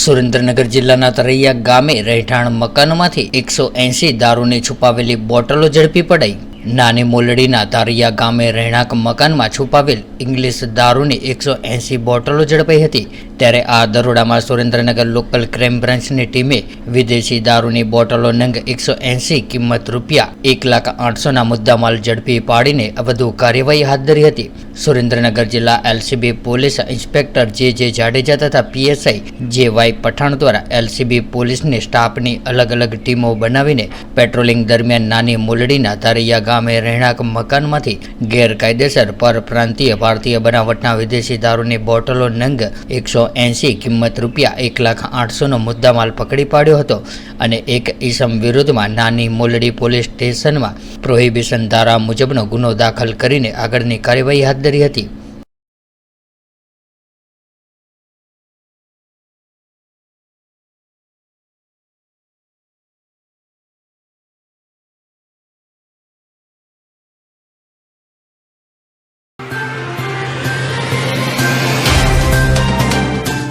સુરેન્દ્રનગર જિલ્લાના તરૈયા ગામે રહેઠાણ મકાનમાંથી 180 દારૂની છુપાવેલી બોટલો ઝડપી પડાઈ। નાની મોલડીના તારિયા ગામે રહેણાંક મકાનમાં છુપાવેલ ઇંગ્લિશ દારૂની 180 બોટલો ઝડપાઈ હતી। ત્યારે આ દરોડામાં સુરેન્દ્રનગર લોકલ ક્રાઇમ બ્રાન્ચની ટીમે વિદેશી દારૂની બોટલો નંગ 180 કિંમત ₹1,08,000ના મુદ્દામાલ ઝડપી પાડીને વધુ કાર્યવાહી હાથ ધરી હતી। સુરેન્દ્રનગર જિલ્લા એલસીબી પોલીસ ઇન્સ્પેક્ટર જે જાડેજા તથા પીએસઆઈ જે પઠાણ દ્વારા એલસીબી પોલીસની સ્ટાફની અલગ અલગ ટીમો બનાવીને પેટ્રોલિંગ દરમિયાન નાની મોલડીના તારિયા ગામે રહેણાંક મકાનમાંથી ગેરકાયદેસર પરપ્રાંતીય ભારતીય બનાવટના વિદેશી દારૂની બોટલો નંગ 180 કિંમત ₹1,08,000નો મુદ્દામાલ પકડી પાડ્યો હતો અને એક ઈસમ વિરુદ્ધમાં નાની મોલડી પોલીસ સ્ટેશનમાં પ્રોહિબિશન ધારા મુજબનો ગુનો દાખલ કરીને આગળની કાર્યવાહી હાથ ધરી હતી।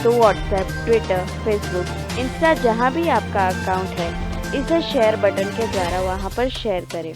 तो व्हाट्सएप, ट्विटर, फेसबुक, इंस्टा जहाँ भी आपका अकाउंट है, इसे शेयर बटन के द्वारा वहाँ पर शेयर करें।